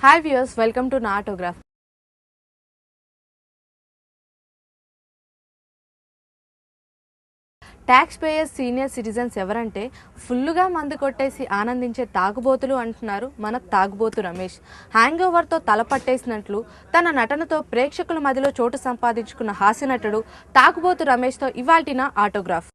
Hi viewers, welcome to నా autograph. Tax payers senior citizens ఎవరంటే ఫుల్లుగా మందు కొట్టేసి ఆనందించే తాగుబోతులు అంటున్నారు మన తాగుబోతు రమేష్. హ్యాంగ్ ఓవర్తో తల పట్టేసినట్లు తన నటనతో ప్రేక్షకుల మధ్యలో చోటు సంపాదించుకున్న హాస్యనటుడు తాగుబోతు రమేష్తో ఇవాల్టి నా ఆటోగ్రాఫ్.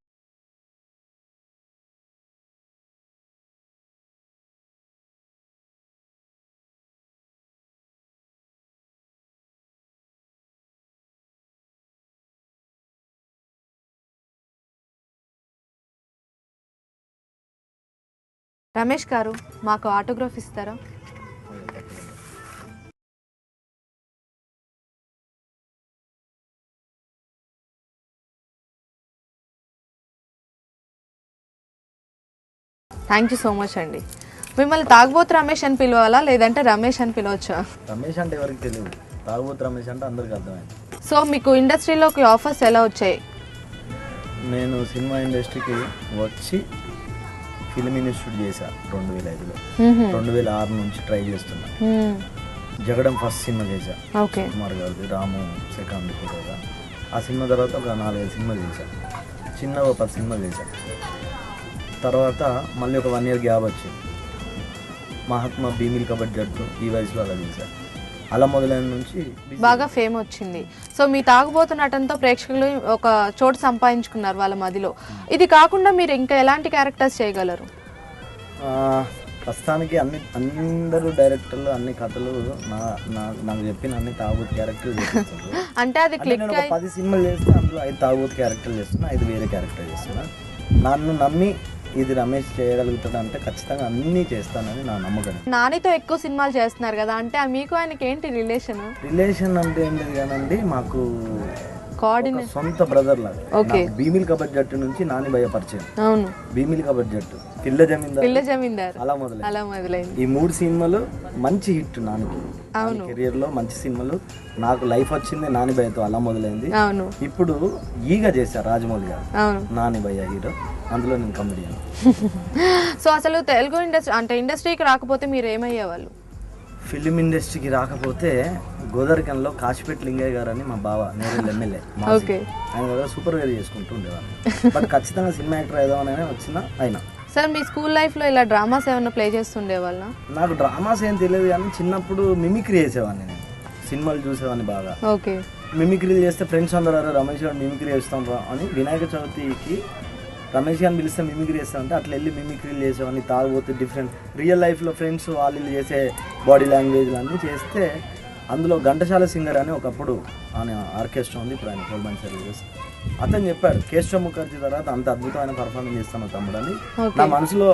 రమేష్ గారు, మాకు ఆటోగ్రాఫ్ ఇస్తారా? థ్యాంక్ యూ సో మచ్ అండి. మిమ్మల్ని తాగుబోతు రమేష్ అని పిలవాలా లేదంటే రమేష్ అని పిలవచ్చా? రమేష్ అంటే ఎవరికి తెలియదు, తాగుబోతు రమేష్ అంటే అందరికి అర్థమైంది. సో మీకు ఇండస్ట్రీలోకి ఆఫర్స్ ఎలా వచ్చాయి? నేను సినిమా ఇండస్ట్రీకి వచ్చి ఫిల్మ్ ఇన్స్టిట్యూట్ చేశా 2005లో. 2006 నుంచి ట్రై చేస్తున్నా. జగడం ఫస్ట్ సినిమా చేశా, కుమార్ గారిది, రాము సెకండ్ హీరోగా. ఆ సినిమా తర్వాత ఒక 4-5 సినిమాలు చేశా, చిన్నగా ఒక 10 సినిమాలు చేశా. తర్వాత మళ్ళీ ఒక 1 ఇయర్ గ్యాప్ వచ్చింది. మహాత్మా, భీమిల్ కబడ్డీ జట్టు ఈ వయసులో అలా చేశా. అలా మొదలైన నుంచి బాగా ఫేమ్ వచ్చింది. సో మీ తాగుబోతు నటనతో ప్రేక్షకులు ఒక చోటు సంపాదించుకున్నారు వాళ్ళ మధ్యలో. ఇది కాకుండా మీరు ఇంకా ఎలాంటి క్యారెక్టర్స్ చేయగలరు? ప్రస్తుతానికి అందరూ డైరెక్టర్లు అన్ని కథలు నాకు చెప్పిన అన్ని తాగుబోతు క్యారెక్టర్లు చేస్తున్నారు. అంటే అది క్లిక్ 10 సినిమాలు చేస్తే అందులో 5 తాగుబోతు క్యారెక్టర్లు చేస్తున్నా, 5 వేరే క్యారెక్టర్ చేస్తున్నా. నన్ను నమ్మి ఇది రమేష్ చేయగలుగుతాడు అంటే ఖచ్చితంగా అన్నీ చేస్తానని నా నమ్మకం. నానితో ఎక్కువ సినిమాలు చేస్తున్నారు కదా, అంటే మీకు ఆయనకి ఏంటి రిలేషన్ అంటే ఏం లేదు కానండి, మాకు కోఆర్డినేట్ సొంత బ్రదర్ లాగా. భీమిల్ కబడ్డీ జట్టు నుంచి నాని భయ పరిచయం. అవును, భీమిల్ కబడ్డీ జట్టు, పిల్ల జమీందార్, అలా మొదలైంది. ఈ 3 సినిమాలు మంచి హిట్ నానికి. కెరియర్ లో మంచి సినిమాలు. నాకు లైఫ్ వచ్చింది నాని భయ్యతో, అలా మొదలైంది. ఇప్పుడు ఈగ చేశారు రాజమౌళి గారు, నాని భయ్య హీరో, అందులో నేను కమెడియన్. సో అసలు తెలుగు ఇండస్ట్రీ అంటే ఇండస్ట్రీకి రాకపోతే మీరు ఏమయ్యేవాళ్ళు? ఫిలిం ఇండస్ట్రీకి రాకపోతే గోదరికంలో కాశీపేట లింగయ్య గారు అని మా బావ, నేరేళ్ళ ఎమ్మెల్యే, ఆయన దగ్గర సూపర్వైజర్ చేసుకుంటూ ఉండేవాళ్ళు. బట్ ఖచ్చితంగా సినిమా యాక్టర్ ఏదైనా వచ్చినా అయినా. సార్ మీ స్కూల్ లైఫ్లో ఇలా డ్రామాస్ ఏమైనా ప్లే చేస్తుండే వాళ్ళ? నాకు డ్రామాస్ ఏం తెలియదు కానీ చిన్నప్పుడు మిమిక్రీ చేసేవాడిని. నేను సినిమాలు చూసేవాడిని బాగా. మిమిక్రీలు చేస్తే ఫ్రెండ్స్ అందరూ రమేష్ గారు మిమిక్రీ చేస్తాం రా అని, వినాయక చవితికి రమేష్ గారిని పిలిస్తే మిమిక్రీ చేస్తామంటే అట్లా వెళ్ళి మిమిక్రీలు చేసేవాడిని. తాగుబోతే డిఫరెంట్ రియల్ లైఫ్లో ఫ్రెండ్స్ వాళ్ళు చేసే బాడీ లాంగ్వేజ్లు అన్నీ చేస్తే, అందులో ఘంటసాల సింగర్ అని ఒకప్పుడు ఆయన ఆర్కెస్ట్రా ఉంది, ఇప్పుడు ఆయన గోల్డ్మన్ సర్వీసెస్. అతను చెప్పాడు, కేశవ ముఖర్జీ తర్వాత అంత అద్భుతమైన పర్ఫార్మెన్స్ చేస్తాను తమ్ముడు అని. నా మనసులో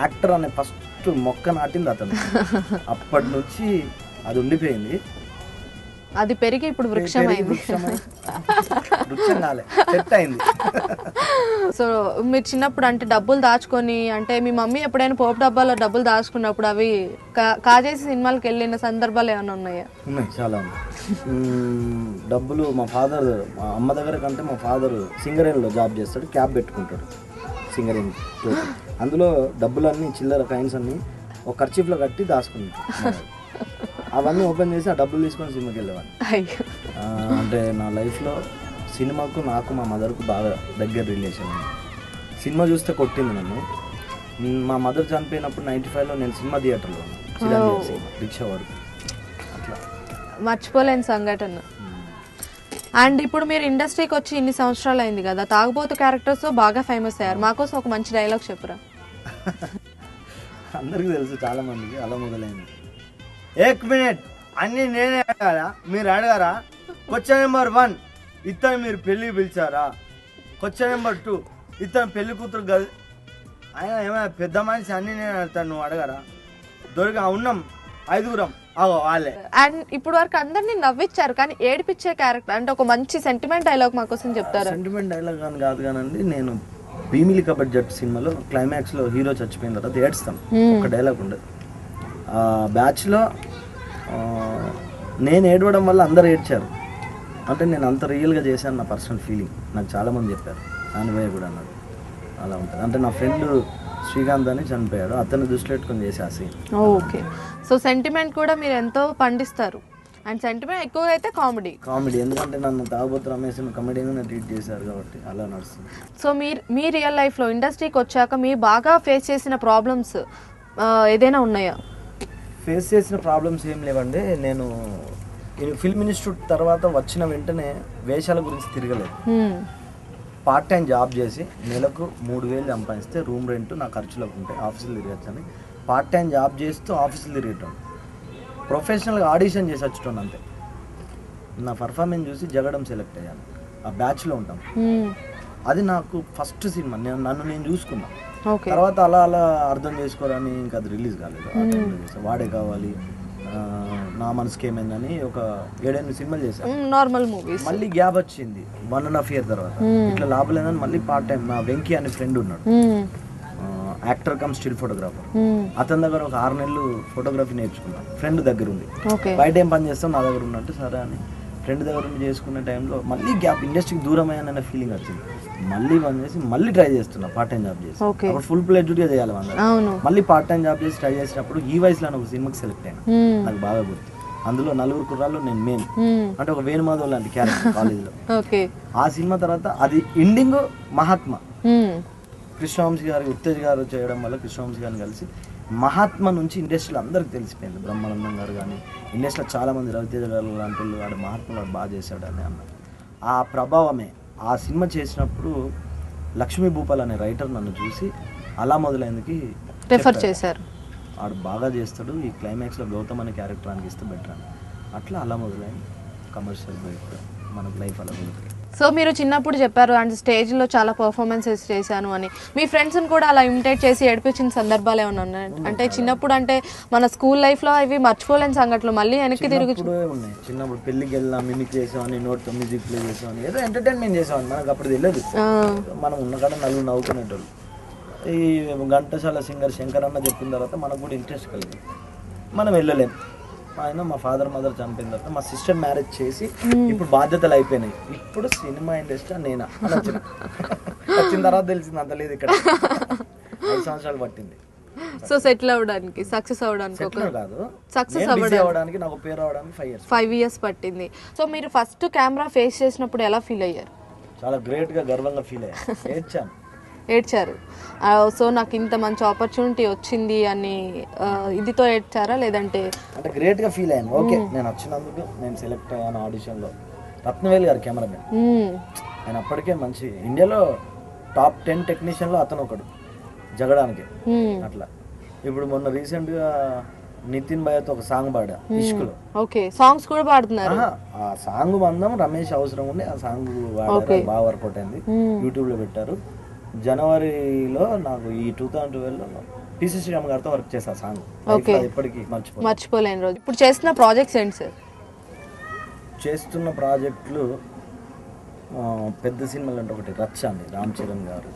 యాక్టర్ అనే ఫస్ట్ మొక్క నాటింది అతను. అప్పటి నుంచి అది ఉండిపోయింది, అది పెరిగి ఇప్పుడు వృక్షం అయింది. సో మీరు చిన్నప్పుడు అంటే డబ్బులు దాచుకొని, అంటే మీ మమ్మీ ఎప్పుడైనా పోపు డబ్బాలో డబ్బులు దాచుకున్నప్పుడు అవి కాజేసి సినిమాలకు వెళ్ళిన సందర్భాలు ఏమైనా ఉన్నాయా? ఉన్నాయి, చాలా ఉన్నాయి. డబ్బులు మా ఫాదర్, మా అమ్మ దగ్గర కంటే మా ఫాదర్ సింగరేణిలో జాబ్ చేస్తాడు, క్యాబ్ పెట్టుకుంటాడు సింగరేణి. అందులో డబ్బులన్నీ చిల్లర కాయిన్స్ అన్ని ఒక ఖర్చీఫ్లో కట్టి దాచుకుంటాడు. అవన్నీ ఓపెన్ చేసి ఆ డబ్బులు తీసుకొని సినిమాకి వెళ్ళేవాడిని. అంటే నా లైఫ్లో సినిమాకు నాకు మా మదర్కు బాగా దగ్గర రిలేషన్ ఉంది. సినిమా చూస్తే కొట్టింది నన్ను. మా మదర్ చనిపోయినప్పుడు 95లో నేను సినిమా థియేటర్లో రిక్షా వరకు. అట్లా మర్చిపోలేని సంఘటన. అండ్ ఇప్పుడు మీరు ఇండస్ట్రీకి వచ్చి ఇన్ని సంవత్సరాలు అయింది కదా, తాగుబోతు క్యారెక్టర్స్ బాగా ఫేమస్ అయ్యారు. మాకోసం ఒక మంచి డైలాగ్ చెప్పురా. అందరికీ తెలుసు, చాలా మందికి. అలా మొదలైంది. 1 మినిట్ అన్నీ నేనే అడగాలా, మీరు అడగారా? క్వశ్చన్ నెంబర్ 1, ఇతను మీరు పెళ్ళి పిలిచారా? క్వశ్చన్ నెంబర్ 2, ఇతను పెళ్లి కూతురు ఆయన ఏమైనా పెద్ద మనిషి, అన్నీ నేను అడుగుతాను, నువ్వు అడగారా? దొరికా ఉన్నాం 5గురం, వాళ్ళే. అండ్ ఇప్పుడు వరకు అందరినీ నవ్విచ్చారు, కానీ ఏడిపించే క్యారెక్టర్ అంటే ఒక మంచి సెంటిమెంట్ డైలాగ్ మా కోసం చెప్తారా? సెంటిమెంట్ డైలాగ్ అని కాదు కానండి, నేను భీమిలి కబడ్డీ జట్టు సినిమాలో క్లైమాక్స్లో హీరో చచ్చిపోయిన తర్వాత ఏడుస్తాం. ఒక డైలాగ్ ఉండదు. బ్యాచ్లో నేను ఏడవడం వల్ల అందరు ఏడ్చారు. అంటే నేను అంత రియల్గా చేశాను, నా పర్సనల్ ఫీలింగ్. నాకు చాలామంది చెప్పారు, నానిభయ్య కూడా అన్నారు. అలా ఉంటుంది. అంటే నా ఫ్రెండ్ శ్రీకాంత్ అని చనిపోయాడు, అతను దృష్టిలో పెట్టుకొని చేసే ఆ సీన్. ఓకే. సో సెంటిమెంట్ కూడా మీరు ఎంతో పండిస్తారు, అండ్ సెంటిమెంట్ ఎక్కువగా అయితే కామెడీ, ఎందుకంటే నన్ను తాగుబోతు రమేష్ కమెడీగా ట్రీట్ చేశారు కాబట్టి అలా నడుస్తుంది. సో మీ రియల్ లైఫ్లో ఇండస్ట్రీకి వచ్చాక మీరు బాగా ఫేస్ చేసిన ప్రాబ్లమ్స్ ఏదైనా ఉన్నాయా? ఫేస్ చేసిన ప్రాబ్లమ్స్ ఏం లేవండి. నేను ఫిల్మ్ ఇన్స్టిట్యూట్ తర్వాత వచ్చిన వెంటనే వేషాల గురించి తిరగలేదు. పార్ట్ టైం జాబ్ చేసి నెలకు 3,000 సంపాదిస్తే రూమ్ రెంట్ నా ఖర్చులకు ఉంటాయి, ఆఫీసులు తిరగచ్చని పార్ట్ టైం జాబ్ చేస్తూ ఆఫీసులు తిరిగేటాను. ప్రొఫెషనల్గా ఆడిషన్ చేసి వచ్చేటాను అంతే. నా పర్ఫార్మెన్స్ చూసి జగడం సెలెక్ట్ అయ్యాను, ఆ బ్యాచ్లో ఉంటాం. అది నాకు ఫస్ట్ సినిమా, నన్ను నేను చూసుకున్నా. తర్వాత అలా అలా అర్థం చేసుకోరని ఇంకా అది రిలీజ్ కాలేదు. వాడే కావాలి, నా మనసుకి ఏమైందని ఒక 7-8 సినిమాలు చేశాను, నార్మల్ మూవీస్. మళ్ళీ గ్యాప్ వచ్చింది 1.5 year తర్వాత. ఇట్లా లాభం లేదని మళ్ళీ పార్ట్ టైం నా వెంకీ అనే ఫ్రెండ్ ఉన్నాడు, యాక్టర్ కమ్ స్టిల్ ఫోటోగ్రాఫర్. అతని దగ్గర ఒక 6 నెలలు ఫోటోగ్రఫీ నేర్చుకున్నాను, ఫ్రెండ్ దగ్గర ఉంది. బయట ఏం పని చేస్తాం, నా దగ్గర ఉన్నట్టు సరే అని ఫ్రెండ్ దగ్గర ఉండి చేసుకునే టైంలో మళ్ళీ గ్యాప్, ఇండస్ట్రీకి దూరం అయ్యానన్న ఫీలింగ్ వచ్చింది. మళ్ళీ పని చేసి మళ్ళీ ట్రై చేస్తున్నా పార్ట్ టైం జాబ్ చేసి. అప్పుడు ఫుల్ ప్లేజ్డ్గా చేయాలి అందరూ. మళ్ళీ పార్ట్ టైం జాబ్ చేసి ట్రై చేసినప్పుడు ఈ వయసులో ఒక సినిమాకి సెలెక్ట్ అయినా, నాకు బాగా గుర్తు. అందులో 4 కుర్రాళ్ళు నేను మెయిన్, అంటే ఒక వేణుమాధవ్ లాంటి క్యారెక్టర్ కాలేజీలో. ఆ సినిమా తర్వాత అది ఎండింగ్ మహాత్మా, కృష్ణవంశీ గారు ఉత్తేజ్ గారు చేయడం వల్ల కృష్ణవంశీ గారిని కలిసి మహాత్మా నుంచి ఇండస్ట్రీలో అందరికి తెలిసిపోయింది. బ్రహ్మానందం గారు కానీ ఇండస్ట్రీలో చాలామంది, రవితేజ గారు లాంటి వాళ్ళు వాడు మహాత్మా బాగా చేశాడు అని అన్నారు. ఆ ప్రభావమే ఆ సినిమా చేసినప్పుడు లక్ష్మీ భూపాల్ అనే రైటర్ నన్ను చూసి అలా మొదలైందికి రెఫర్ చేశారు. వాడు బాగా చేస్తాడు, ఈ క్లైమాక్స్లో గౌతమ్ అనే క్యారెక్టర్ అని ఇస్తే బెటర్ అని. అట్లా అలా మొదలైంది కమర్షియల్ బైక్, మనకు లైఫ్ అలా మొదలైంది. సో మీరు చిన్నప్పుడు చెప్పారు అంటే స్టేజ్లో చాలా పర్ఫార్మెన్సెస్ చేశాను అని, మీ ఫ్రెండ్స్ని కూడా అలా ఇమిటేట్ చేసి ఏడిపించిన సందర్భాలు ఏమైనా ఉన్నాయి? అంటే చిన్నప్పుడు అంటే మన స్కూల్ లైఫ్లో అవి మర్చిపోలేని సంఘటనలు మళ్ళీ వెనక్కి తిరిగి ఉన్నాయి. చిన్నప్పుడు పెళ్ళికి వెళ్ళాం, మిమిక్ చేసామని, నోట్ 9 ప్లే చేసామని, ఏదో ఎంటర్టైన్మెంట్ చేసామని, మనకు అప్పుడు తెలియదు. మనం ఉన్న కాడ నలుగురు నవ్వుకునేటోళ్ళు. ఈ ఘంటసాల సింగర్ శంకర్ అన్న చెప్పిన తర్వాత మనకు కూడా ఇంట్రెస్ట్ కలిగింది. మనం వెళ్ళలేం. ఆయన మా ఫాదర్ మదర్ చనిపోయిన తర్వాత మా సిస్టర్ మ్యారేజ్ చేసి ఇప్పుడు బాధ్యతలు అయిపోయినాయి. ఇప్పుడు సినిమా ఇండస్ట్రీ నేనా అని వచ్చిన తర్వాత తెలిసింది అంత లేదు ఇక్కడ. 5 సంవత్సరాలు పట్టింది. సో సెటిల్ అవ్వడానికి, సక్సెస్ అవ్వడానికి కాదు, సక్సెస్ అవ్వడానికి, నాకు పేరు అవ్వడానికి 5 years పట్టింది. సో మీరు ఫస్ట్ కెమెరా ఫేస్ చేసినప్పుడు ఎలా ఫీల్ అయ్యారు? చాలా గ్రేట్ గా గర్వంగా ఫీల్ అయ్యాను. ఏడ్చారు. సో నాకు ఇంత మంచి ఆపర్చునిటీ వచ్చింది అని ఇదితో ఏడ్చారా లేదంటే? అంటే గ్రేట్ గా ఫీల్ అయ్యాను. ఓకే, నేను వచ్చినందుకు నేను సెలెక్ట్ అయ్యాను ఆడిషన్ లో. రత్నవేల్ గారు కెమెరామెన్, ఆయన అప్పటికే మంచి ఇండియాలో టాప్ 10 టెక్నీషియన్ లో అతను ఒకడు జగడానికి. అట్లా ఇప్పుడు మొన్న రీసెంట్ గా నితిన్ భయ్యతో ఒక సాంగ్ పాడా ఇష్కులో. ఓకే, సాంగ్స్ కూడా పాడుతున్నారు. ఆ సాంగ్ బంధం రమేష్ అవసరం ఉండి ఆ సాంగ్ పాడారు, బాగా వర్కౌట్ అయింది, యూట్యూబ్ లో పెట్టారు. జనవరిలో నాకు ఈ 2012లో టీసీ శ్రీరామ్ గారితో వర్క్ చేసా సాంగ్. ఇప్పటికీ మర్చిపోలేని రోజు. ఇప్పుడు చేస్తున్న ప్రాజెక్ట్స్ ఏంటి సార్? చేస్తున్న ప్రాజెక్టులు పెద్ద సినిమాలు అంటే ఒకటి రచ్చ అండి, రామ్ చరణ్ గారు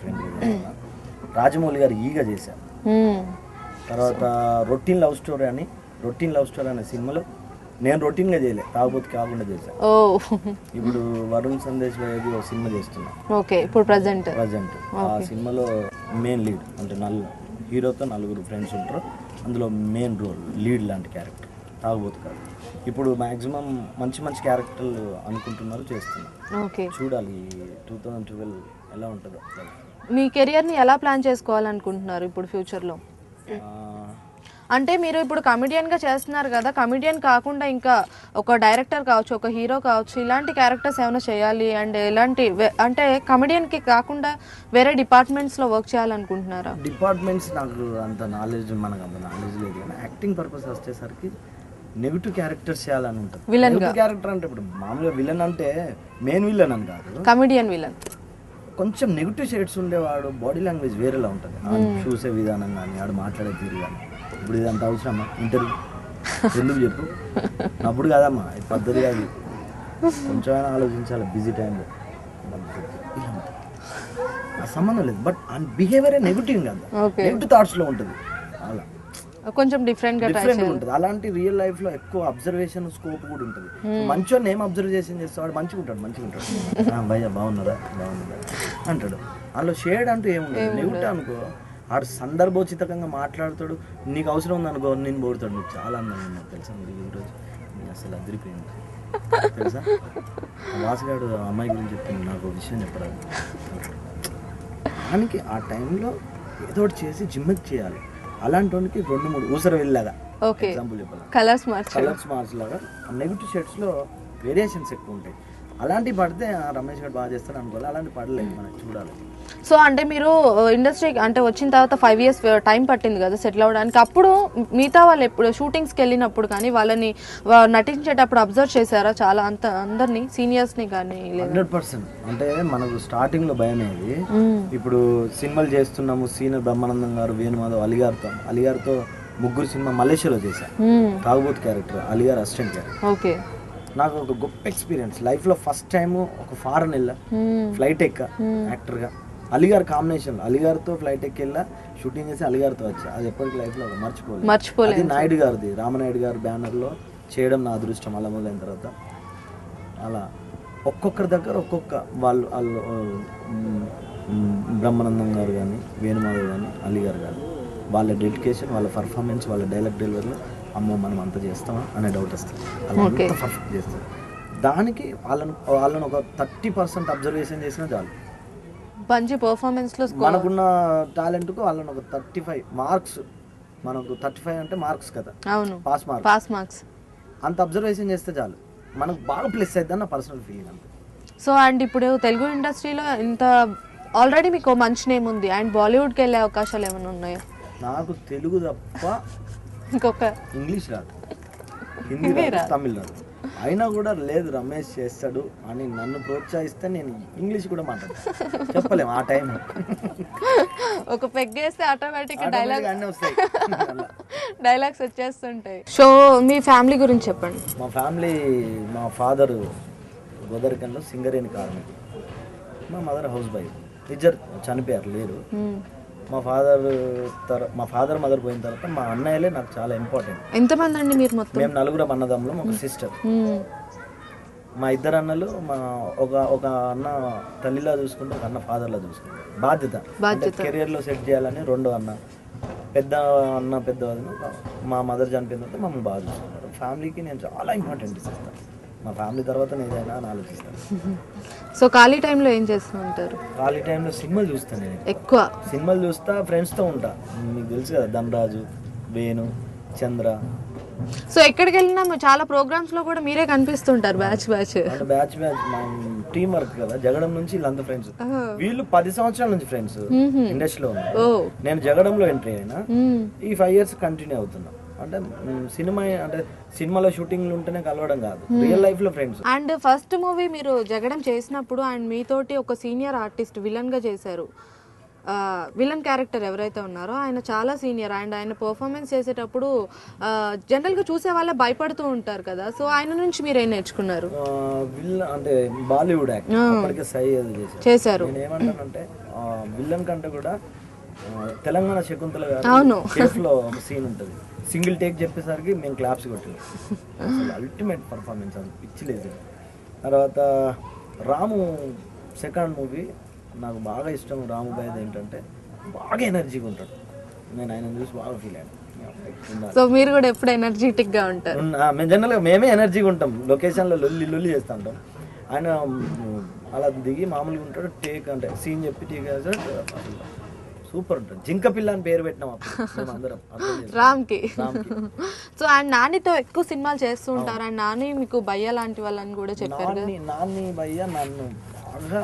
ఫ్రెండ్, రాజమౌళి గారు ఈగ చేశారు. తర్వాత రొటీన్ లవ్ స్టోరీ అనే సినిమాలో నేను రొటీన్ గా చేయలే, తాగుబోతు కాకుండా చేశాను. ఇప్పుడు వరుణ్ సందేశ్ గారి ఒక సినిమా చేస్తున్నా. ఇప్పుడు ప్రజెంట్ ఆ సినిమాలో మెయిన్ లీడ్, అంటే హీరోతో 4 ఫ్రెండ్స్ ఉంటారు, అందులో మెయిన్ రోల్ లీడ్ లాంటి క్యారెక్టర్, తాగుబోతు కాదు. ఇప్పుడు మాక్సిమం మంచి క్యారెక్టర్లు అనుకుంటున్నారు, చేస్తున్నారు. చూడాలి 2012 ఎలా ఉంటుందో. మీ కెరియర్ని ఎలా ప్లాన్ చేసుకోవాలనుకుంటున్నారు ఇప్పుడు ఫ్యూచర్లో? అంటే మీరు ఇప్పుడు కమెడియన్గా చేస్తున్నారు కదా, కమెడియన్ కాకుండా ఇంకా ఒక డైరెక్టర్ కావచ్చు, ఒక హీరో కావచ్చు, ఇలాంటి క్యారెక్టర్స్ ఏమైనా చేయాలి అండ్ ఎలాంటి, అంటే కమెడియన్కి కాకుండా వేరే డిపార్ట్మెంట్స్లో వర్క్ చేయాలనుకుంటున్నారా? డిపార్ట్మెంట్స్ నాకు అంత నాలెడ్జ్, మనకు అంత నాలెడ్జ్ లేదు. కానీ యాక్టింగ్ పర్పస్ వచ్చేసరికి నెగిటివ్ క్యారెక్టర్స్ చేయాలని ఉంటుంది. విలన్ క్యారెక్టర్ అంటే ఇప్పుడు మామూలుగా విలన్ అంటే మెయిన్ విలన్ అని కాదు, కమెడియన్ విలన్ కొంచెం నెగిటివ్ షేడ్స్ ఉండేవాడు, బాడీ లాంగ్వేజ్ వేరేలా ఉంటుంది, చూసే విధానం కానీ ఆడు మాట్లాడే తీరు కానీ. ఇప్పుడు ఇదంత అవసరమా ఇంటర్వ్యూ? ఎందుకు చెప్పు, అప్పుడు కాదమ్మా, ఇది పద్ధతి కాదు, కొంచెమైనా ఆలోచించాలి బిజీ టైంలో. ఆ సంబంధం లేదు, బట్ ఆ బిహేవియర్ నెగిటివ్ కదా, నెగిటివ్ థాట్స్లో ఉంటుంది, అలా కొంచెం డిఫరెంట్ ఉంటుంది. అలాంటి రియల్ లైఫ్ లో ఎక్కువ అబ్జర్వేషన్ స్కోప్ కూడా ఉంటుంది. మంచిగా ఏం అబ్జర్వేషన్ చేస్తాడు, మంచిగా ఉంటాడు, భయ్య బాగున్నారా అంటాడు. అందులో షేడ్ అంటూ ఏముండదు. నెగిటివ్ అనుకో, ఆడు సందర్భోచితంగా మాట్లాడతాడు. నీకు అవసరం ఉందనుకో నేను పోతాడు. నీకు చాలా అందంగా ఉన్నావు తెలుసా మీరు ఈరోజు, నేను అసలు అదిరిపోయింది తెలుసా. వాసుగాడు అమ్మాయి గురించి చెప్పింది, నాకు ఒక విషయం చెప్పరాదు. దానికి ఆ టైంలో ఏదో ఒకటి చేసి జిమ్మెక్ చేయాలి. అలాంటి వానికి 2-3 ఊసర వెళ్ళాగా ఎగ్జాంపుల్ చెప్పాలి, కలర్స్ మార్చ్ లాగా నెగిటివ్ షేడ్స్లో వేరియేషన్స్ ఎక్కువ ఉంటాయి. అలాంటివి పడితే రమేష్ గారు బాగా చేస్తాడు అనుకోవాలి. అలాంటి పడలేదు, మనకి చూడాలి. సో అంటే మీరు ఇండస్ట్రీ అంటే వచ్చిన తర్వాత 5 years టైం పట్టింది కదా సెటిల్ అవ్వడానికి. అప్పుడు మిగతా వాళ్ళు ఎప్పుడు షూటింగ్స్కి వెళ్ళినప్పుడు కానీ వాళ్ళని నటించేటప్పుడు అబ్జర్వ్ చేశారా చాలా అందరినీ, సీనియర్స్ని కానీ? 100%. అంటే మనకు స్టార్టింగ్లో భయం అయ్యేది. ఇప్పుడు సినిమాలు చేస్తున్నాము, సీనియర్ బ్రహ్మానందం గారు, వేణుమాధవ్, అలిగారితో 3 సినిమా మలేషియాలో చేశాను. తాగుబోతు క్యారెక్టర్, అలిగారు అసిస్టెంట్ క్యారెక్టర్. ఓకే, నాకు ఒక గొప్ప ఎక్స్పీరియన్స్ లైఫ్లో. ఫస్ట్ టైం ఒక ఫారెన్ వెళ్ళా, ఫ్లైట్ ఎక్కా యాక్టర్గా. అలిగారు కాంబినేషన్, అలిగారితో ఫ్లైట్ ఎక్కి వెళ్ళా, షూటింగ్ చేసి అలిగారితో వచ్చా. అది ఎప్పటికీ లైఫ్లో మర్చిపోలేదు. అది నాయుడు గారిది, రామనాయుడు గారు బ్యానర్లో చేయడం నా అదృష్టం. అలా మొదలైన తర్వాత అలా ఒక్కొక్కరి దగ్గర ఒక్కొక్క వాళ్ళు బ్రహ్మానందం గారు కానీ, వేణుమాధవ్ కానీ, అలిగారు కానీ, వాళ్ళ డెడికేషన్, వాళ్ళ పర్ఫార్మెన్స్, వాళ్ళ డైలాగ్ డెలివరీలో అమ్మో మనం అంత చేస్తామా అనే డౌట్ వస్తుంది. అలా అంత పర్ఫెక్ట్ చేస్తారు. దానికి వాళ్ళని ఒక 30% అబ్జర్వేషన్ చేసినా చాలు. మంచి పర్ఫార్మెన్స్లో మనకున్న టాలెంట్కు వాళ్ళని ఒక 35 మార్క్స్, మనకు 35 అంటే మార్క్స్ కదా, అవును, పాస్ మార్క్స్ అంత అబ్జర్వేషన్ చేస్తే చాలు, మనకు బాగా ప్లస్ అవుతుంది నా పర్సనల్ ఫీలింగ్ అంతే. సో అండ్ ఇప్పుడు తెలుగు ఇండస్ట్రీలో ఇంత ఆల్రెడీ మీకు మంచి నేమ్ ఉంది, అండ్ బాలీవుడ్కి వెళ్ళే అవకాశాలు ఏమైనా ఉన్నాయా? నాకు తెలుగు తప్ప ఇంకొక ఇంగ్లీష్ రాదు, హిందీ రాదు, తమిళ్ రాదు. అయినా కూడా లేదు రమేష్ చేస్తాడు అని నన్ను ప్రోత్సహిస్తే నేను ఇంగ్లీష్ కూడా మాట్లాడతాను. చెప్పలేము ఆ టైం, ఒక పెగ్గేస్తే ఆటోమేటిక్ డైలాగ్స్ వచ్చేస్తుంటాయి. సో మీ ఫ్యామిలీ గురించి చెప్పండి. మా ఫాదర్ గోదరికంలో సింగరేణి కార్మికుడు, మా మదర్ హౌస్ వైఫ్. ఇద్దరు చనిపోయారు, లేరు. మా ఫాదర్ మదర్ పోయిన తర్వాత మా అన్నయ్యలే నాకు చాలా ఇంపార్టెంట్. ఎంతమంది అండి మీరు మొత్తం? మేము 4 అన్నదమ్ములం, ఒక సిస్టర్. మా 2 అన్నలు, ఒక అన్న తల్లిలా చూసుకుంటే, ఒక అన్న ఫాదర్లా చూసుకుంటారు. బాధ్యత కెరియర్లో సెట్ చేయాలని 2వ అన్న, పెద్ద వదిన. మా మదర్ చనిపోయిన తర్వాత మమ్మల్ని బాగా చూసుకుంటారు. ఫ్యామిలీకి నేను చాలా ఇంపార్టెంట్ ఇస్తాను. మా ఫ్యామిలీ తర్వాత ఏదైనా అని ఆలోచిస్తాను. సో ఖాళీ టైంలో ఏం చేస్తూ ఉంటారు? ఖాళీ టైంలో సినిమాలు చూస్తాను. నేను ఎక్కువ సినిమాలు చూస్తా, ఫ్రెండ్స్తో ఉంటా. మీకు తెలుసు కదా, ధనరాజు, వేణు, చంద్ర. సో ఎక్కడికి వెళ్ళినా చాలా ప్రోగ్రామ్స్ లో కూడా మీరే కనిపిస్తుంటారు. బ్యాచ్ టీం వర్క్ కదా. జగడం నుంచి వీళ్ళంతా ఫ్రెండ్స్. వీళ్ళు 10 సంవత్సరాల నుంచి ఫ్రెండ్స్ ఇండస్ట్రీలో ఉన్నారు. నేను జగడంలో ఎంట్రీ అయినా, ఈ 5 years కంటిన్యూ అవుతున్నా. అంటే సినిమాలో షూటింగ్లు ఉంటేనే కలవడం కాదు, రియల్ లైఫ్ లో ఫ్రెండ్స్. అండ్ ఫస్ట్ మూవీ మీరు జగడం చేసినప్పుడు అండ్ మీతోటి ఒక సీనియర్ ఆర్టిస్ట్ విలన్ గా చేశారు. విలన్ క్యారెక్టర్ ఎవరైతే ఉన్నారో ఆయన చాలా సీనియర్, అండ్ ఆయన పర్ఫార్మెన్స్ చేసేటప్పుడు జనరల్గా చూసే వాళ్ళే భయపడుతూ ఉంటారు కదా. సో ఆయన నుంచి మీరు ఏం నేర్చుకున్నారు? అంటే బాలీవుడ్ యాక్టర్ చేశారు. నేను ఏమంటానంటే విలన్ కంటే కూడా తెలంగాణ శకుంతల గారు కేఫ్ లో ఒక సీన్ ఉంటుంది, సింగిల్ టేక్ చెప్పేసరికి మేము క్లాప్స్ కొట్టాం. అసలు అల్టిమేట్ పర్ఫార్మెన్స్, అది పిచ్చిలేదు. తర్వాత రాము సెకండ్ మూవీ నాకు బాగా ఇష్టం. రాము బాయ్ ఏంటంటే బాగా ఎనర్జీగా ఉంటాడు. నేను ఆయన చూసి బాగా ఫీల్ అయ్యాను. సో మీరు కూడా ఎప్పుడు ఎనర్జెటిక్ గా ఉంటారు? మేము జనరల్గా మేమే ఎనర్జీగా ఉంటాం. లొకేషన్లో లొల్లి చేస్తూ ఉంటాం. ఆయన అలా దిగి మామూలుగా ఉంటాడు. టేక్ అంటే సీన్ చెప్పి టేక్ సూపర్ ఉంటుంది. జింక పిల్ల అని పేరు పెట్టినాం అప్పుడు అందరం రామ్కి. సో అండ్ నానితో ఎక్కువ సినిమాలు చేస్తూ ఉంటారు. అండ్ నాని మీకు భయ్య లాంటి వాళ్ళని కూడా చెప్పారు. నాని భయ్య నన్ను బాగా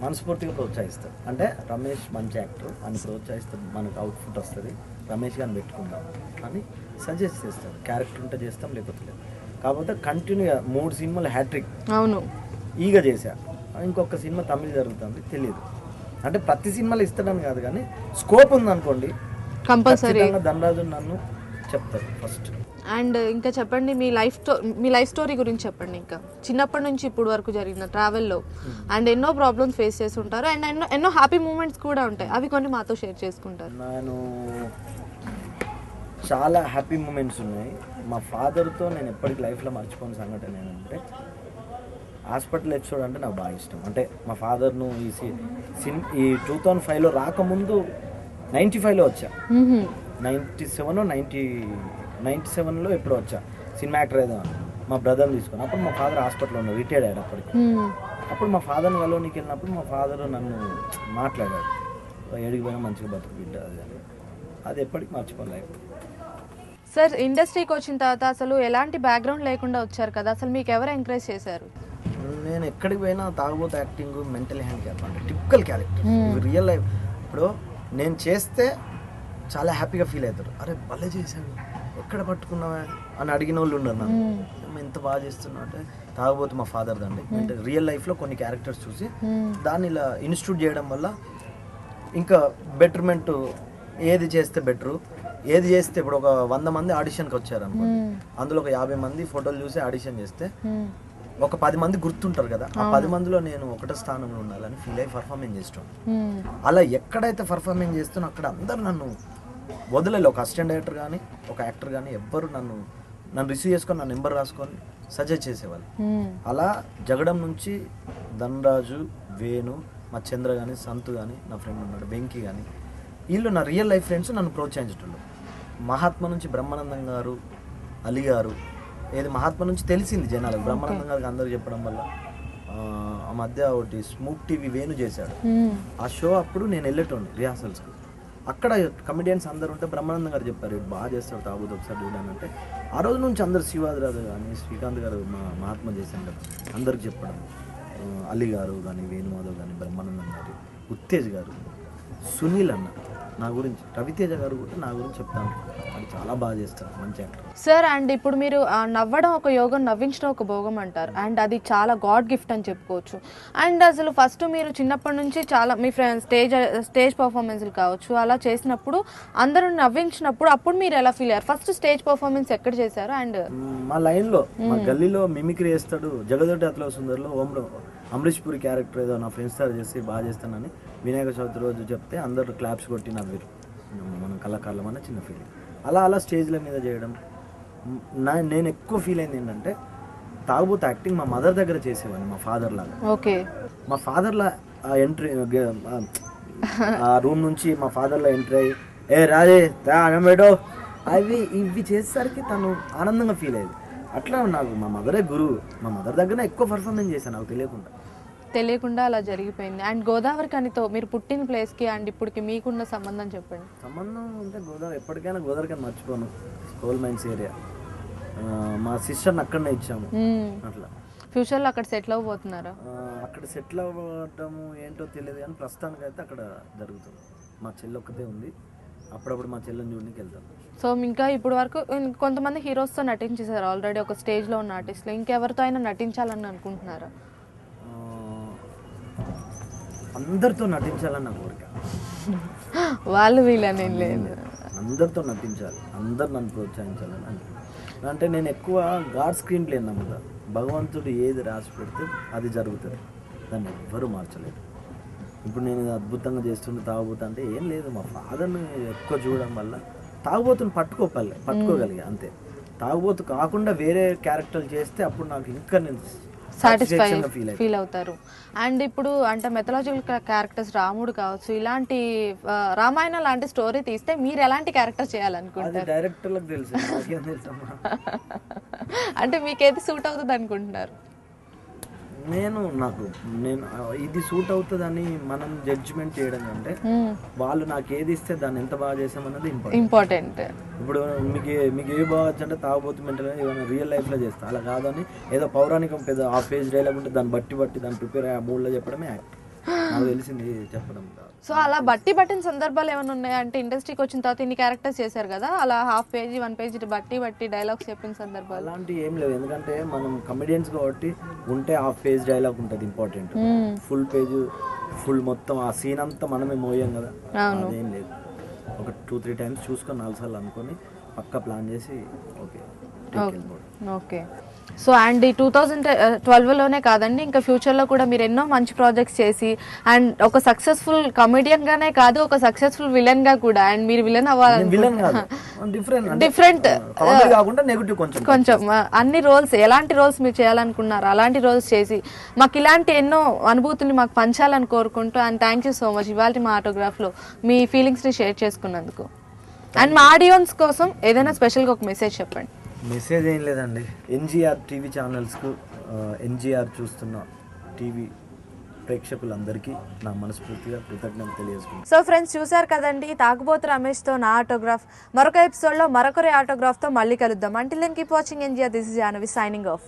మనస్ఫూర్తిగా ప్రోత్సహిస్తాడు. అంటే రమేష్ మంచి యాక్టర్ అని ప్రోత్సహిస్తాడు. మనకు అవుట్ఫుట్ వస్తుంది, రమేష్ గారిని పెట్టుకుందాం అని సజెస్ట్ చేస్తాడు. క్యారెక్టర్ ఉంటే చేస్తాం, లేకపోతే లేదు. కాకపోతే కంటిన్యూగా 3 సినిమాలు హ్యాట్రిక్ అవును ఈగా చేశా. ఇంకొక సినిమా తమిళ్ జరుగుతుంది, తెలియదు. అంటే ప్రతి సినిమాలో ఇస్తాడని కాదు, కానీ స్కోప్ ఉందనుకోండి కంపల్సరీగా ధనరాజు నన్ను చెప్తారు ఫస్ట్. అండ్ ఇంకా చెప్పండి మీ లైఫ్ స్టోరీ గురించి చెప్పండి. ఇంకా చిన్నప్పటి నుంచి ఇప్పుడు వరకు జరిగిన ట్రావెల్లో అండ్ ఎన్నో ప్రాబ్లమ్స్ ఫేస్ చేసి ఉంటారు, అండ్ ఎన్నో హ్యాపీ మూమెంట్స్ కూడా ఉంటాయి. అవి కొన్ని మాతో షేర్ చేసుకుంటారు. నేను చాలా హ్యాపీ మూమెంట్స్ ఉన్నాయి. మా ఫాదర్తో నేను ఎప్పటికీ లైఫ్లో మర్చిపోయిన సంఘటన ఏంటంటే హాస్పిటల్ ఎపిసోడ్ అంటే నాకు బాగా ఇష్టం. అంటే మా ఫాదర్ను ఈ 2005లో రాకముందు 95లో వచ్చా, 97లో ఎప్పుడో వచ్చా సినిమా యాక్టర్ ఏదో మా బ్రదర్ని తీసుకొని. అప్పుడు మా ఫాదర్ హాస్పిటల్లో ఉన్నారు, రిటైర్డ్ అయ్యాడు అప్పటికి. అప్పుడు మా ఫాదర్ని కలవనికి వెళ్ళినప్పుడు మా ఫాదర్ నన్ను మాట్లాడాడు, ఎడిగిపోయినా మంచిగా బతుకు బిడ్డ అది అని. అది ఎప్పటికి మర్చిపోలేదు. సార్ ఇండస్ట్రీకి వచ్చిన తర్వాత అసలు ఎలాంటి బ్యాక్గ్రౌండ్ లేకుండా వచ్చారు కదా, అసలు మీకు ఎవరు ఎంకరేజ్ చేశారు? నేను ఎక్కడికి పోయినా తాగుబోతు యాక్టింగ్, మెంటల్ హ్యాండిక్యాప్ అంటే టిపికల్ క్యారెక్టర్. రియల్ లైఫ్ ఇప్పుడు నేను చేస్తే చాలా హ్యాపీగా ఫీల్ అవుతారు, అరే భలే చేశాను, ఎక్కడ పట్టుకున్నావా అని అడిగిన వాళ్ళు ఉన్నారు నాకు. ఎంత బాగా చేస్తున్నా అంటే తాగుబోతు మా ఫాదర్ దండి. అంటే రియల్ లైఫ్లో కొన్ని క్యారెక్టర్స్ చూసి దాన్ని ఇలా ఇన్స్టిట్యూట్ చేయడం వల్ల ఇంకా బెటర్మెంట్, ఏది చేస్తే బెటరు, ఏది చేస్తే ఇప్పుడు ఒక 100 మంది ఆడిషన్కి వచ్చారు అనుకోండి, అందులో ఒక 50 మంది ఫోటోలు చూసి ఆడిషన్ చేస్తే ఒక 10 మంది గుర్తుంటారు కదా, ఆ 10 మందిలో నేను ఒకటో స్థానంలో ఉండాలని ఫీల్ అయ్యి పర్ఫార్మెన్స్ చేస్తాను. అలా ఎక్కడైతే పర్ఫార్మెన్స్ చేస్తున్నా అక్కడ అందరు నన్ను వదలలే. ఒక అసిస్టెంట్ డైరెక్టర్ కానీ ఒక యాక్టర్ కానీ ఎవ్వరు నన్ను రిసీవ్ చేసుకొని నా నెంబర్ రాసుకొని సజెస్ట్ చేసేవాళ్ళు. అలా జగడం నుంచి ధనరాజు, వేణు, మా చంద్ర కానీ, సంతు కానీ, నా ఫ్రెండ్ ఉన్నాడు వెంకీ కానీ, వీళ్ళు నా రియల్ లైఫ్ ఫ్రెండ్స్ నన్ను ప్రోత్సహించేటోళ్ళు. మహాత్మా నుంచి బ్రహ్మానందం గారు, అలీ గారు, ఏది మహాత్మా నుంచి తెలిసింది జనాలకు, బ్రహ్మానందం గారికి అందరూ చెప్పడం వల్ల. ఆ మధ్య ఒకటి స్మూక్ టీవీ వేణు చేశాడు, ఆ షో అప్పుడు నేను వెళ్ళేటోండి రిహార్సల్స్కి. అక్కడ కమెడియన్స్ అందరు ఉంటే బ్రహ్మానందం గారు చెప్పారు, ఇటు బాగా చేస్తాడు తాగుతూ ఒకసారి చూడాలని. అంటే ఆ రోజు నుంచి అందరు శివాజీరాజు కానీ, శ్రీకాంత్ గారు మహాత్మా చేశాను కదా అందరికి చెప్పడం, అలీ గారు కానీ, వేణుమాధవ్ కానీ, బ్రహ్మానందం గారు, ఉత్తేజ్ గారు, సునీల్ అన్న నా గురించి, రవితేజ గారు కూడా నా గురించి చెప్తాను, అది చాలా బాగా చేస్తారు, మంచి యాక్టర్. సార్ అండ్ ఇప్పుడు మీరు నవ్వడం ఒక యోగం, నవ్వించడం ఒక భోగం అంటారు, అండ్ అది చాలా గాడ్ గిఫ్ట్ అని చెప్పుకోవచ్చు. అండ్ అసలు ఫస్ట్ మీరు చిన్నప్పటి నుంచి చాలా మీ ఫ్రెండ్స్ స్టేజ్ పర్ఫార్మెన్స్లు కావచ్చు అలా చేసినప్పుడు, అందరూ నవ్వించినప్పుడు అప్పుడు మీరు ఎలా ఫీల్ అయ్యారు? ఫస్ట్ స్టేజ్ పర్ఫార్మెన్స్ ఎక్కడ చేశారు? అండ్ మా లైన్లో మా గల్లీలో మిమిక్రీ చేస్తాడు జగదొడ్డి అతలో సుందర్లో అమరీష్ పూరి క్యారెక్టర్ ఏదో నా ఫ్రెండ్స్ సార్ చేసి బాగా చేస్తానని వినాయక చవితి రోజు చెప్తే అందరూ క్లాప్స్ కొట్టి నవ్వారు. మనం కళాకారులం అన్న చిన్న ఫీలింగ్. అలా స్టేజ్ల మీద చేయడం. నేను ఎక్కువ ఫీల్ అయింది ఏంటంటే తాగుబోతు యాక్టింగ్ మా మదర్ దగ్గర చేసేవాడిని, మా ఫాదర్ లాగా. ఓకే, మా ఫాదర్లా ఎంట్రీ ఆ రూమ్ నుంచి మా ఫాదర్లో ఎంట్రీ అయ్యి రాజే బేటో ఇవి చేసేసరికి తను ఆనందంగా ఫీల్ అయ్యేది. అట్లా నాకు మా మదరే గురువు, మా మదర్ దగ్గర ఎక్కువ పర్ఫార్మెన్స్ చేశాను నాకు తెలియకుండా అలా జరిగిపోయింది. అండ్ గోదావరి కనితో మీరు పుట్టిన ప్లేస్కి అండ్ ఇప్పటికి మీకున్న సంబంధం చెప్పండి. సంబంధం అంటే గోదావరి ఎప్పటికైనా గోదావరి కానీ మర్చిపోను. కోల్ మైన్స్ ఏరియా, మా సిస్టర్ని అక్కడనే ఇచ్చాము. అట్లా ఫ్యూచర్లో అక్కడ సెటిల్ అవ్వబోతున్నారా? అక్కడ సెటిల్ అవ్వడము ఏంటో తెలియదు కానీ ప్రస్తుతానికి అయితే అక్కడ జరుగుతుంది. మా చెల్లి ఒక్కతే ఉంది, అప్పుడప్పుడు మా చెల్లిని చూడడానికి వెళ్తాను. సో ఇంకా ఇప్పుడు వరకు కొంతమంది హీరోస్తో నటించేశారు ఆల్రెడీ, ఒక స్టేజ్లో ఉన్న ఆర్టిస్టులు, ఇంకెవరితో అయినా నటించాలని అనుకుంటున్నారా? అందరితో నటించాలని నా కోరిక. వాళ్ళు వీళ్ళని లేదు, అందరితో నటించాలి, అందరు నన్ను ప్రోత్సహించాలని అనుకుంటున్నాను. అంటే నేను ఎక్కువ గాడ్ స్క్రీన్ ప్లే నమ్ముతా. భగవంతుడు ఏది రాసి పెడితే అది జరుగుతుంది, దాన్ని ఎవ్వరూ మార్చలేదు. ఇప్పుడు నేను అద్భుతంగా చేస్తుంటే తాగుబోతా అంటే ఏం లేదు, మా ఫాదర్ని ఎక్కువ చూడడం వల్ల తాగుబోతుని పట్టుకోగలిగా అంతే. తాగుబోతు కాకుండా వేరే క్యారెక్టర్లు చేస్తే అప్పుడు నాకు ఇంకా నేను సాటిస్ఫై ఫీల్ అవుతారు. అండ్ ఇప్పుడు అంటే మెథలాజికల్ క్యారెక్టర్స్ రాముడు కావచ్చు, ఇలాంటి రామాయణం లాంటి స్టోరీ తీస్తే మీరు ఎలాంటి క్యారెక్టర్ చేయాలనుకుంటారు? డైరెక్టర్లకు తెలుసు, అంటే మీకేది సూట్ అవుతుంది అనుకుంటున్నారు? నేను ఇది సూట్ అవుతుందని మనం జడ్జిమెంట్ చేయడం కంటే వాళ్ళు నాకు ఏది ఇస్తే దాన్ని ఎంత బాగా చేసామన్నది ఇంపార్టెంట్. ఇప్పుడు మీకు ఏ బాగా అంటే తాగుబోతు మెంటల్ ఏమైనా రియల్ లైఫ్లో చేస్తా, అలా కాదని ఏదో పౌరాణికం పెద్ద హాఫ్ పేజ్ డైలాగ్ ఉంటే దాన్ని బట్టి దాన్ని ప్రిపేర్ అయ్యి ఆ మూడ్లో చెప్పడమే యాక్ట్. నాకు తెలిసింది చెప్పడం కాదు. సో అలా బట్టిన సందర్భాలు ఏమైనా ఉన్నాయా? అంటే ఇండస్ట్రీకి వచ్చిన తర్వాత ఇన్ని క్యారెక్టర్స్ చేశారు కదా, అలా హాఫ్ పేజీ 1 పేజీ బట్టి డైలాగ్స్ చెప్పిన సందర్భాలు అలాంటివి ఏం లేవు. ఎందుకంటే మనం కమెడియన్స్ కాబట్టి ఉంటే హాఫ్ పేజ్ డైలాగ్ ఉంటుంది ఇంపార్టెంట్, ఫుల్ పేజ్ ఫుల్ మొత్తం ఆ సీన్ అంతా మనమే మోయాం కదా, అదేం లేదు. ఒక 2-3 టైమ్స్ చూసుకొని 4 సార్లు అనుకొని పక్కా ప్లాన్ చేసి ఓకే పీక్ వెళ్ళిపోవడం. ఓకే. సో అండ్ ఈ 2012లోనే కాదండి, ఇంకా ఫ్యూచర్లో కూడా మీరు ఎన్నో మంచి ప్రాజెక్ట్స్ చేసి అండ్ ఒక సక్సెస్ఫుల్ కమెడియన్గానే కాదు, ఒక సక్సెస్ఫుల్ విలన్గా కూడా, అండ్ మీరు విలన్ విలన్ కాదు, డిఫరెంట్ కామెడీ కాకుండా నెగటివ్ కొంచెం అన్ని రోల్స్, ఎలాంటి రోల్స్ మీరు చేయాలనుకున్నారు అలాంటి రోల్స్ చేసి మాకు ఇలాంటి ఎన్నో అనుభూతులు మాకు పంచాలని కోరుకుంటూ, and thank you so much ఇవాళ మా ఆటోగ్రాఫ్లో మీ ఫీలింగ్స్ని షేర్ చేసుకున్నందుకు. అండ్ మా ఆడియన్స్ కోసం ఏదైనా స్పెషల్గా ఒక మెసేజ్ చెప్పండి. మెసేజ్ ఏం లేదండి, ఎన్జిఆర్ టీవీ ఛానల్స్కు, ఎన్జిఆర్ చూస్తున్న టీవీ ప్రేక్షకులందరికీ నా మనస్ఫూర్తిగా కృతజ్ఞతలు తెలియజేసుకుంటాను. సో ఫ్రెండ్స్, చూసారు కదండి తాగుబోతు రమేష్తో నా ఆటోగ్రాఫ్. మరొక ఎపిసోడ్లో మరొకరి ఆటోగ్రాఫ్తో మళ్ళీ కలుద్దాం. Until then keep watching NGR. This is Jahnavi signing of.